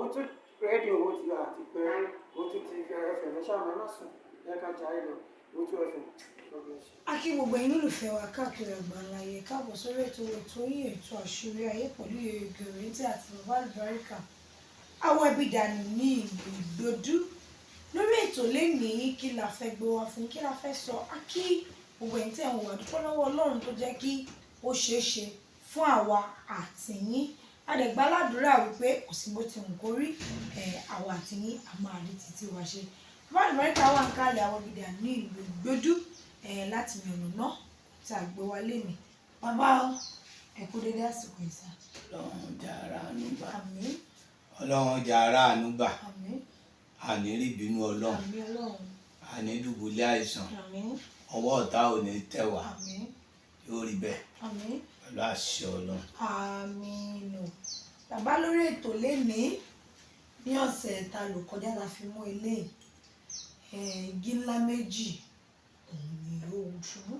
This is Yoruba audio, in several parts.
òun tún rédíò owó ti àti pé òun tún ti ẹfẹ̀ lẹ́sàmọ́ ẹ má sùn ẹ ká jà ẹ lọ òun tún ẹfẹ̀. A kí gbogbo ẹ̀yin olùfẹ́ wa káàkiri àgbáńláyé káàbọ̀ sórí ètò yín ètò àṣírí ayé pẹ̀lú Gẹ̀rẹ́ntì àti bàbá àlùbáríkà àwọn ẹbí dànù ní ìlú Ìgbòdú. Lórí ètò lénìí kí la fẹ́ gbé wá fún kí la fẹ́ sọ á kí gbogbo ẹ̀yin tẹ̀ ń wà dúpọ́ lọ́wọ́ Ọlọ́run tó jẹ́ kí ó ṣeé ṣe fún àwa àti yín. Adẹ̀gbáládùúrà wípé kò sí bó ti wù kó rí àwa àti yín a máa rí títí wa ṣe. Bàbá àlùbáríkà wà ń kálẹ̀ àwọn ẹbí dànù ní ìlú Ìgbòdú láti yànnà náà tí a gbé wa lénìí. Bàbá ẹ kú dédé àsìkò ìsà. Ọlọ́run jàrá ànúgbà. Àmín. Ọlọ́run jàrá ànúgbà. Àmín. Àní rí ìbínú Ọlọ́run. Àmín Ọlọ́run. Àní dùbúlẹ̀ àìsàn. Àmín. Ọwọ́ ọ̀tá ò ní tẹ̀ wá. Àmín. Yóò rí bẹ́ẹ̀. Àmín. Pẹ̀lú àṣẹ Ọlọ́run. Àmín. Bàbá lórí ètò lénìí ní ọ̀sẹ̀ ta lò kọjá la fi mú ilé igi ńlá méjì òun ni òun ṣubú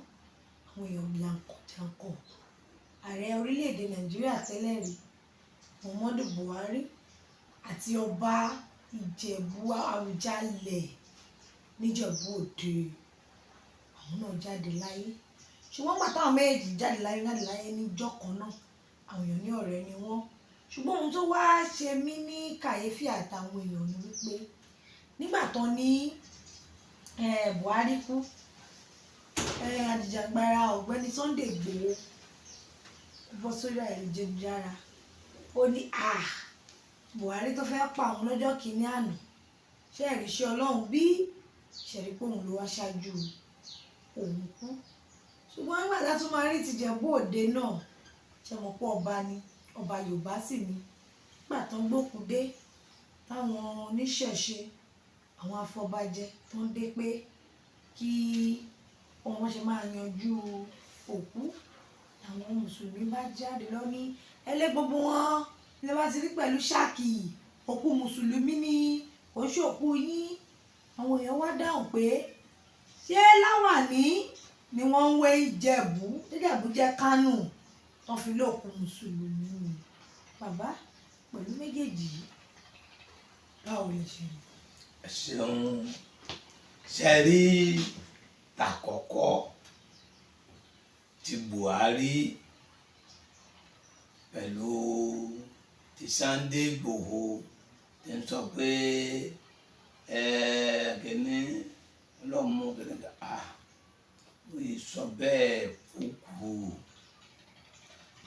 àwọn èèyàn jankan ààrẹ orílẹ̀-èdè Nàìjíríà tẹ́lẹ̀ rí Muhammadu Buhari àti ọba Ìjẹ̀bú Àwùjalẹ̀ níjẹ̀bú Òde àwọn náà jáde láyé ṣùgbọ́n pàtó àwọn méjì jáde láyé níjọ́ kan náà àwọn èèyàn ní ọ̀rẹ́ ni wọ́n ṣùgbọ́n ohun tó wá ṣe mí ní kàyéfì àtàwọn èèyàn ni wípé nígbà tán ní Buhari kú adìjàgbara ọ̀gbẹ́ni Sunday Igboho bọ́ sórí ayélujára ó ní Buhari tó fẹ́ pa òun lọ́jọ́ kìíní àná ṣe ìrìṣẹ́ Ọlọ́run bí ṣẹ̀rí pé òun ló wá ṣáájú òun kú ṣùgbọ́n nígbà tá tún máa rí tìjẹ̀bú Òde náà ṣe mọ̀ pé ọba ni ọba Yorùbá sì ni nígbà tó ń gbókùn dé táwọn oníṣẹ̀ṣe àwọn afọbajẹ tó ń dé pé kí wọ́n ṣe máa yanjú òkú àwọn mùsùlùmí bá jáde lọ ní ẹlẹ́ gbogbo wọn ilé bá ti rí pẹ̀lú ṣáàkì òkú mùsùlùmí ní oṣù òkú yín àwọn èèyàn wá dáhùn pé ṣé láwàní ni wọ́n ń wé Ìjẹ̀bú Ìjẹ̀bú jẹ́ Kánò tó fi lóòkú mùsùlùmí ni bàbá pẹ̀lú méjèèjì yìí báwo lè ṣe rí. Ṣeun ṣe rí tàkọ́kọ́ ti Buhari pẹ̀lú ti Sunday Igboho tí ń sọ pé kìíní ọlọ́mú kìíní mo yìí sọ bẹ́ẹ̀ fúkú.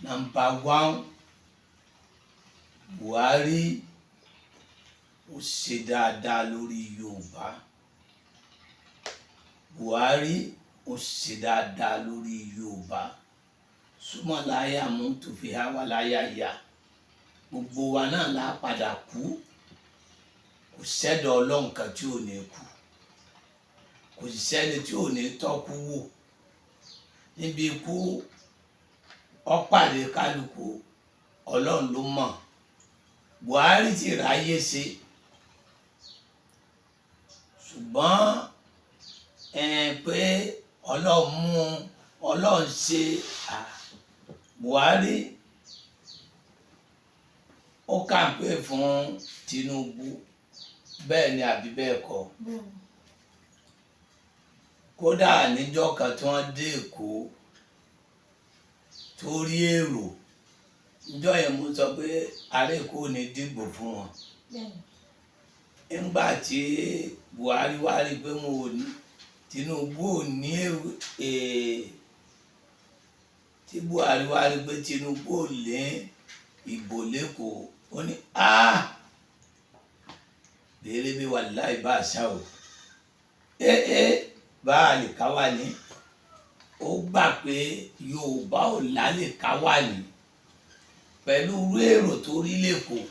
Number one, Buhari ó ṣe dáadáa lórí Yorùbá. Buhari ó ṣe dáadáa lórí Yorùbá. Súnmọ́ láyà mú tó fi há wà láyà yá. Gbogbo wa náà la padà kú. Kò sẹ́dọ̀ Ọlọ́run kan tí ò ní kú. Kò sì sẹ́ni tí ò ní tọ́kú wò. Níbi ikú ọ̀pàdé kálukú Ọlọ́run ló mọ̀. Buhari ti ráyè ṣe. Ṣùgbọ́n pé Ọlọ́run ṣe Buhari ó kàǹpé fún Tinubu bẹ́ẹ̀ ni àbí bẹ́ẹ̀ kọ́. Kódà níjọ́ kan tí wọ́n dé Èkó torí èrò níjọ́ yẹn mo sọ pé ará Èkó ní dìbò fún wọn. Nígbà tí Buhari wá rí pé wọn ò ní Tinubu ò ní tí Buhari wá rí pé Tinubu ò lé ìbò lẹ́kọ̀ọ́ ó ní béèrè bí wà láì bá àṣà o bá a lè ká wà ní ó gbà pé Yorùbá ò lálẹ́ ká wà ní pẹ̀lú irú èrò tó rí lẹ́kọ̀ọ́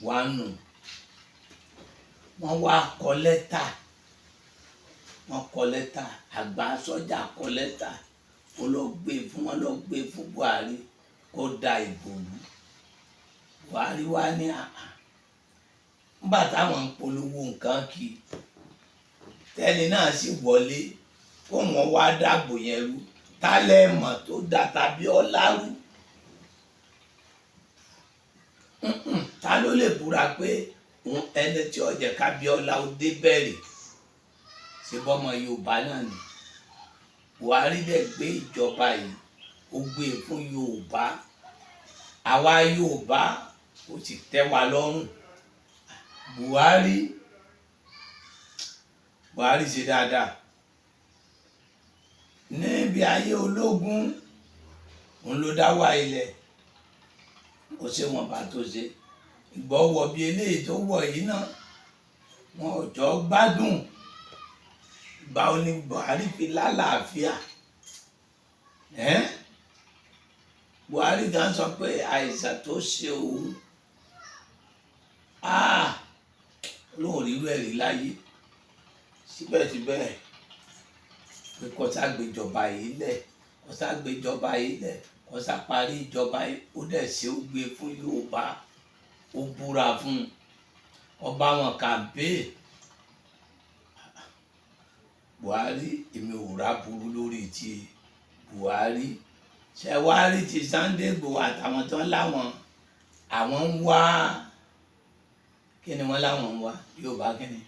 wà nù. Wọ́n wá kọ lẹ́tà àgbà sọ́jà kọ lẹ́tà ó lọ gbé fún Buhari kó da ìbò lù. Buhari wá ní nígbà táwọn ń polówó nǹkan kí tẹ́ni náà sì wọlé kó wọ́n wá dàgbò yẹn rú tálẹ́mọ̀ tó dá tàbí ọlárú ta ló lè búra pé ẹni tí ó jẹ́ kábíọ́lá ó dé bẹ̀rẹ̀ ṣe bọ́mọ Yorùbá náà ni Buhari dẹ̀ gbé ìjọba yìí ó gbé fún Yorùbá àwa Yorùbá kò sì tẹ́ wa lọ́rùn. Buhari ṣe dáadáa níbi ayé ológun òun ló dá wà ilẹ̀ kò ṣe wọn bá tó ṣe ìgbọ́wọ́ bí eléyìí tó wọ̀ yìí náà wọn ò jọ gbádùn ìgbà ó ní Buhari fi lálàáfíà Buhari gan sọ pé àìsàn tó ṣe òun lóun rírú ẹ̀rí láyé síbẹ̀síbẹ̀ pé kọ́sá gbéjọba yìí lẹ̀ kọ́sá parí ìjọba yìí ó dẹ̀ ṣe ó gbé fún Yorùbá ó búra fún ọba wọn kàmpé Buhari èmi ò rà burú lórí ti Buhari ṣẹwárí ti Sunday Igboho àtàwọn tó ń láwọn àwọn ń wá kí ni wọ́n láwọn ń wá Yorùbá kí ni.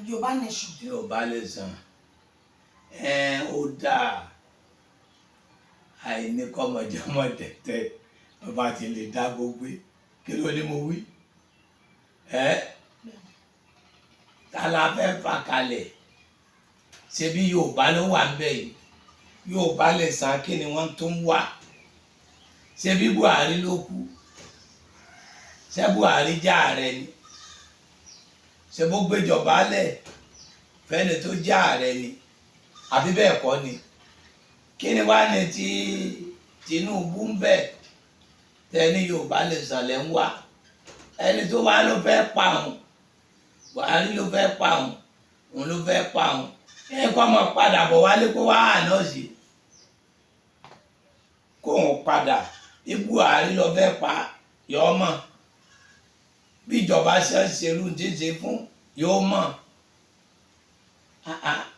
Yorùbá nation. Yorùbá nation ó dáa àìní kọ́mọjọ́mọ tẹ̀tẹ̀ ọba ti lè dá gbogbo kí ló ní mo wí ta la fẹ́ fà kalẹ̀ ṣebí Yorùbá ló wà ń bẹ̀ yìí Yorùbá lè san kí ni wọ́n tún wà ṣebí Buhari ló kú ṣé Buhari jẹ́ ààrẹ ni ṣé bó gbéjọba lẹ̀ fẹ́ni tó jẹ́ ààrẹ ni àbí bẹ́ẹ̀ kọ́ ni kí ni wá ní ti Tinubu ń bẹ̀ tẹ́ni Yorùbá lè sànlẹ̀ ń wà ẹni tó wá ló fẹ́ pa òun Buhari ló fẹ́ pa òun ló fẹ́ pa òun kọ́ mọ̀ padà bọ̀ wálé kó wá àná sí kó òun padà bí Buhari ló fẹ́ pa yọ mọ̀ bí ìjọba ṣe ń ṣerú tí ń ṣe fún yóò mọ̀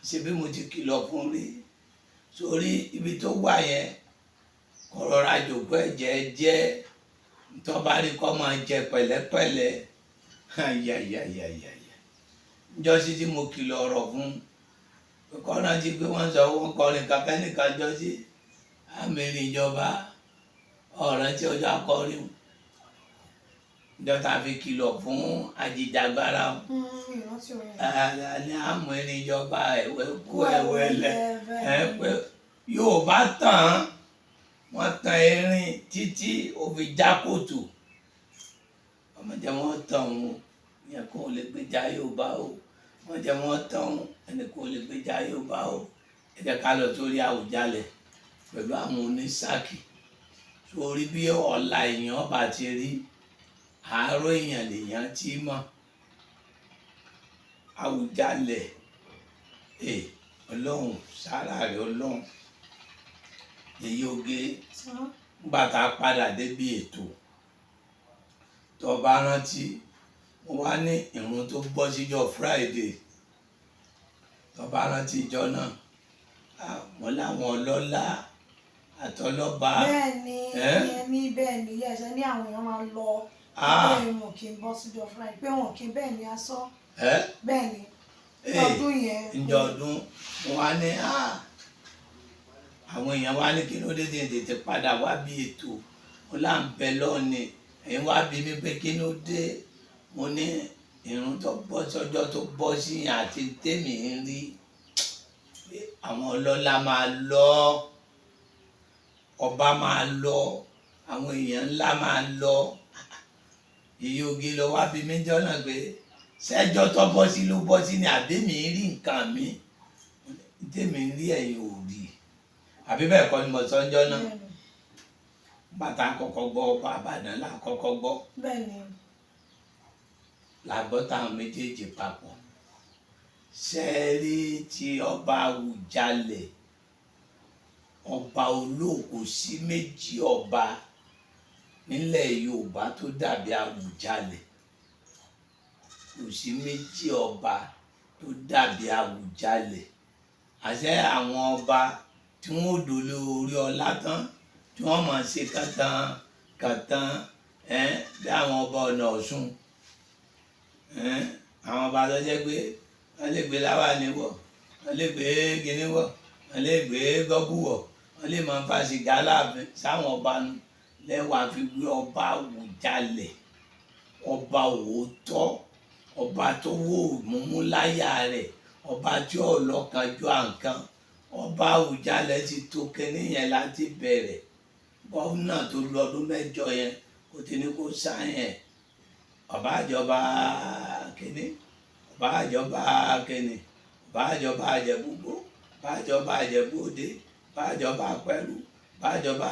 ṣe bí mo ti kìlọ̀ fún rí sórí ibi tó wà yẹn kọ̀rọ̀ra jòkó ẹ̀jẹ̀ jẹ́ ntọ́ba rí kọ́ máa jẹ pẹ̀lẹ́pẹ̀lẹ́ njọ́sí tí mo kìlọ̀ ọ̀rọ̀ fún kọ́nà tí pé wọ́n sọ wọ́n kọrin kàkẹ́ nìkan jọ́sí àmìrì ìjọba ọ̀ràn tí ọjọ́ akọrin ìjọta fi kìlọ̀ fún ajìjàgbara ní àmìrì ìjọba ẹ̀wẹ̀ kú ẹ̀wẹ̀ lẹ̀ pé Yorùbá tàn wọ́n tan erin títí ó fi já kòtò ọmọdé wọn tàn wọn yẹn kó lè gbèjà Yorùbá o wọ́n jẹ́ wọ́n tán ẹni kò lè gbèjà Yorùbá o ẹ jẹ́ ká lọ sórí Àwùjalẹ̀ pẹ̀lú àwọn onísáàkì sórí bí ọ̀la èèyàn bá ti rí àárọ̀ èèyàn lèèyàn tí mọ̀ Àwùjalẹ̀ Ọlọ́run sára rẹ̀ Ọlọ́run èyí oge nígbà tá a padà débi ètò tó bá rántí mo wá ní ìrun tó bọ́ síjọ́ Friday tó bá rántí ìjọ náà wọ́n láwọn ọlọ́lá àtọlọ́ba. bẹ́ẹ̀ni bẹ́ẹ̀ni yẹsẹ ní àwọn èèyàn máa lọ bẹ́ẹ̀ wọn kì í bọ́ síjọ́ Friday pé wọn kì í bẹ́ẹ̀ ni aṣọ bẹ́ẹ̀ni ọdún yẹn. ǹjọ ọdún mo wá ní àwọn èèyàn wá ní kí ló dé tètè padà wá bí ètò wọn là ń bẹ lọ́ọ̀ni ẹ̀yin wá bí mi pé kí ló dé mo ní ìrun tó bọ́ sọ́jọ́ tó bọ́ sí àti tèmi ń rí àwọn ọlọ́lá máa lọ ọba máa lọ àwọn èèyàn ńlá máa lọ èyí oge lọ wá bí mi jọ́nà pé ṣẹ́jọ́ tó bọ́ sí ló bọ́ sí ni àbẹ́mi rí nǹkan mi tèmi ń rí ẹ̀yin ò rí àbí bẹ́ẹ̀ kọ́ ni mo sọ ń jọ́nà bàtà kọ́kọ́ gbọ́ ọba Ìbàdàn là kọ́kọ́ gbọ́ làgbọ́ táwọn méjèèjì papọ̀ ṣẹ́ẹ́rí tí ọba Àwùjalẹ̀ ọba olóòkú sí méjì ọba nílẹ̀ Yorùbá tó dàbí Àwùjalẹ̀ kò sí méjì ọba tó dàbí Àwùjalẹ̀ àṣẹ àwọn ọba tí wọ́n dòlé orí ọlá tán tí wọ́n máa ṣe kàtàn bí àwọn ọba ọ̀nà Ọ̀ṣun àwọn ọba tó jẹ́ pé wọ́n lè gbé láwàní wọ̀, wọ́n lè gbé kinní wọ̀, wọ́n lè gbé gọ́gù wọ̀, wọ́n lè máa fa sìgá láàfin sáwọn ọba nu lẹ́wàá fi gbé ọba Àwùjalẹ̀, ọba òótọ́, ọba tó wò múmú láyà rẹ̀, ọba tí ọlọ́kanjú àǹkan. Ọba Àwùjalẹ̀ ti tó kinní yẹn láti bẹ̀rẹ̀. Gómìnà tó lu ọdún 8 yẹn kò tí ní kó sáyẹn ọba àjọba kinní, ọba àjọba kinní, ọba àjọba Àjẹ̀bú-Igbó, ọba àjọba Àjẹ̀bú-Òde, ọba àjọba Pẹ̀rú, ọba àjọba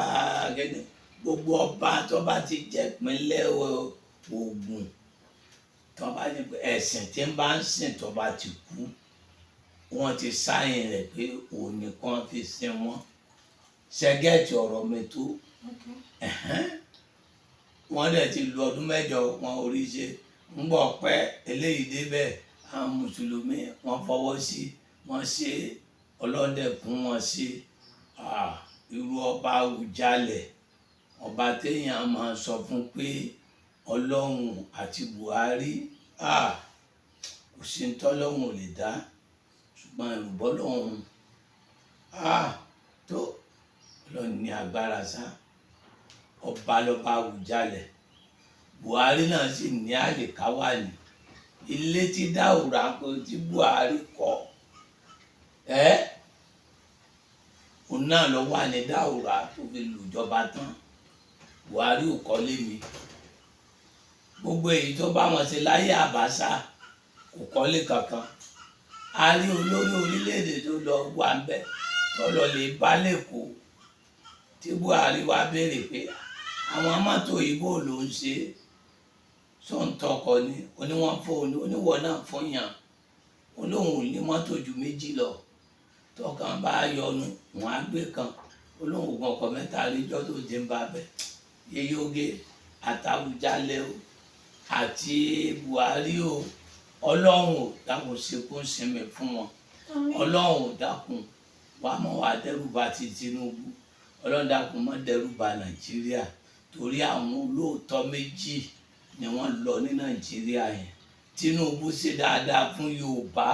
kinní. Gbogbo ọba tó bá ti jẹ́ ìpínlẹ̀ Ògùn tó bá ní ẹ̀sìn tí ń bá ń sìn tó bá ti kú, wọ́n ti sáyìn rẹ̀ pé òun nìkan fi sin wọ́n. Ṣẹ́gẹ́ẹ̀tì ọ̀rọ̀ mi tó. Wọ́n dẹ̀ ti lu ọdún 8 wọn orí ṣe ń bọ̀ pẹ́ eléyìí débẹ̀ àwọn mùsùlùmí wọ́n fọwọ́ sí wọ́n ṣe ọlọ́dẹ̀ fún wọn ṣe. Irú ọba Àwùjalẹ̀, ọba téèyàn máa sọ fún pé Ọlọ́run àti Buhari kò sí ní tọ́lọ́run ò lè dá, ṣùgbọ́n ìrùbọ́ lọ́hùn tó Ọlọ́run ní agbára sá. Ọba lọba Àwùjalẹ̀. Buhari náà sì ní àlìkáwà ní ilé tí Dáúrà pé tí Buhari kọ́ òun náà lọ wà ní Dáúrà tó fi lùjọba tán. Buhari ò kọ́lé mi. Gbogbo èyí tó bá wọn ṣe láyé Àbáṣà kò kọ́lé kankan. A rí olórí orílẹ̀-èdè tó lọ wà ń bẹ̀ tó lọ lè bá lẹ́kọ̀ọ́ tí Buhari wá béèrè pé àwọn mọ́tò ìbò ló ń ṣe sọ́ńtọ́kọ ni oníwọ̀n fóònù oníwọ̀ náà fún yàn olóhùn ní mọ́tò ju 2 lọ tọkàn bá yọnu wọn á gbé kan olóhùn ògùn ọkọ̀ 3 ríjọ́ tó jẹ́ ń bá bẹ̀. Yeyóge àtàwùjalẹ̀ o àti Buhari o, Ọlọ́run ò dákun ṣekún sinmi fún wọn. Ọlọ́run ò dákun wà mọ́ wà dẹ́rùbà ti Tinubu. Ọlọ́run dákun mọ́ dẹ́rùbà Nàìjíríà torí àwọn olóòótọ́ méjì ni wọ́n lọ ní Nàìjíríà yẹn. Tinubu ṣe dáadáa fún Yorùbá,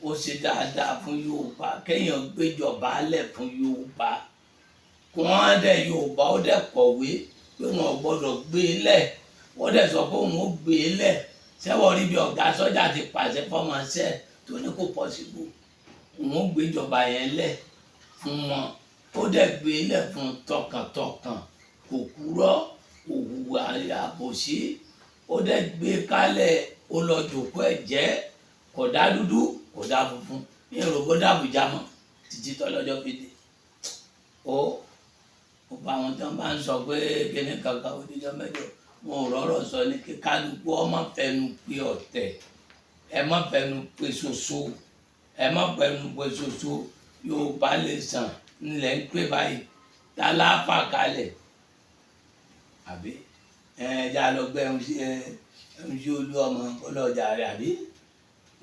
ó ṣe dáadáa fún Yorùbá, kéèyàn gbéjọba lẹ̀ fún Yorùbá. Wọ́n dẹ̀ Yorùbá ó dẹ̀ kọ̀wé pé wọn ò gbọ́dọ̀ gbé e lẹ̀, wọ́n dẹ̀ sọ pé òun ó gbé e lẹ̀. Ṣẹ́wọ̀n rí bí ọ̀gá sọ́jà ti pàṣẹ fọ́mọṣẹ́ tó ní kó pọ́sibú, òun ó gbéjọba yẹn lẹ̀ fún wọn. Ó dẹ̀ gbé e lẹ̀ fún tọkàntọkàn, kò kúrò, kò hùwà àbòsí. Ó dẹ̀ gbé kálẹ̀, ó lọ jòkó ẹ̀jẹ́, kò dá dúdú, kò dá funfun. Ní èrò bó dàbújá mọ́ títí tọ́lọ́jọ́ fi dé. Ó bá wọn tí wọ́n bá ń sọ pé kíní kankan oníjọ́ 8 wọn ò rọ́rọ̀ sọ ní kí kálukú ọmọ fẹnu pé ọ̀tẹ̀, ẹ má fẹnu pé ṣoṣo, ẹ má fẹnu pé ṣoṣo. Yorùbá lè sàn ńlẹ̀ ń pè báyìí tá láàfà kalẹ̀ àbí ẹja lọ gbẹ MC Olúọmọ ọlọ́jà rẹ̀ àbí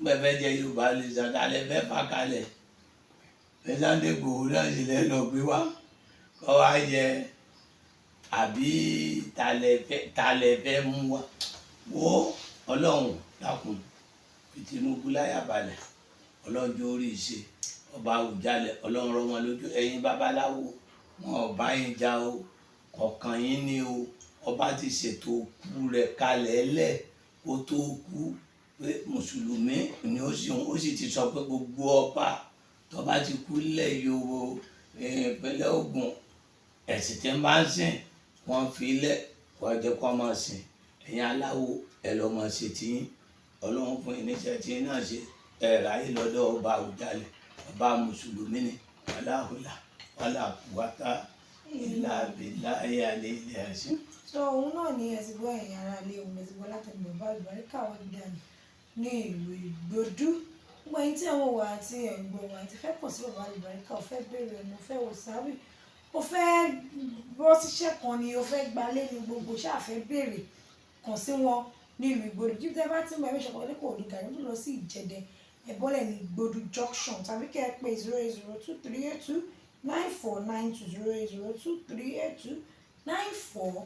gbẹ̀fẹ́ jẹ Yorùbá lè sàn kalẹ̀ fẹ́ fà kalẹ̀ Sunday Igboho náà sì lẹ́ lọ gbé wá kọ́ wá yẹ àbí talẹ̀ fẹ́ mú wa. Wo Ọlọ́run dákun fi Tinubu láyà balẹ̀, Ọlọ́run jó rí ṣe. Ọba Àwùjalẹ̀ Ọlọ́run rọ wọn lójú. Ẹ̀yin babaláwo wọn ò bá yín jà o, kọ̀ọ̀kan yín ni o. Ọba ti ṣètò òkú rẹ̀ kalẹ̀ lẹ̀ kó tó kú pé mùsùlùmí ni ó sì ti sọ pé gbogbo ọba tó bá ti kú lẹ̀ Yorùbá ìpínlẹ̀ Ògùn ẹ̀sìn tí ń bá ń sìn wọ́n fi lẹ̀ wọ́n jẹ́ kó máa sìn. Ẹ̀yin aláwo ẹ lọ́ máa ṣe tiyín. Ọlọ́run fún yín níṣẹ́ tí yín náà ṣe ráyè lọ́dọ̀ ọba Àwùjalẹ̀. Ọba mùsùlùmí ni wàláhùlà wàlàkùwátà ìlà bìlà ẹ̀yà lè ilẹ̀ ẹ̀sìn. So òun náà ni ẹ̀sìn gbọ́ ẹ̀yìn ara lé òun ẹ̀sìn gbọ́ látẹnu bàbá àlùbáríkà wọn dànù ní ìlú Ìgbòdú. Gbogbo ẹ̀yin tí àwọn wà àti ẹ̀gbọ́n wà àti fẹ́ pọ̀ sí bàbá àlùbáríkà ò fẹ́ bèrè ọ̀nà ò fẹ́ wò sábì ó fẹ́ bọ́ síṣẹ́ kan ni ó fẹ́ gbalé ní gbogbo ṣáàfẹ́ bèrè kàn sí wọn ní ìlú Ìgbòdú. jíjẹ bá ti mọ ẹ̀mí ṣọ̀kan lẹ́kọ̀ọ́ òdùgà níbi lọ sí Ìjẹ̀dẹ̀ ẹ̀bọ́lẹ̀ ní Ìgbòdú junction tàbí kẹ́ ẹ pé 08023829492 08023829492.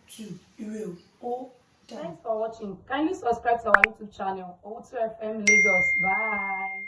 2 ire o ó dàbọ̀. Thanks for watching. Kindly subscribe to our YouTube channel, Owutu FM Lagos. Bye.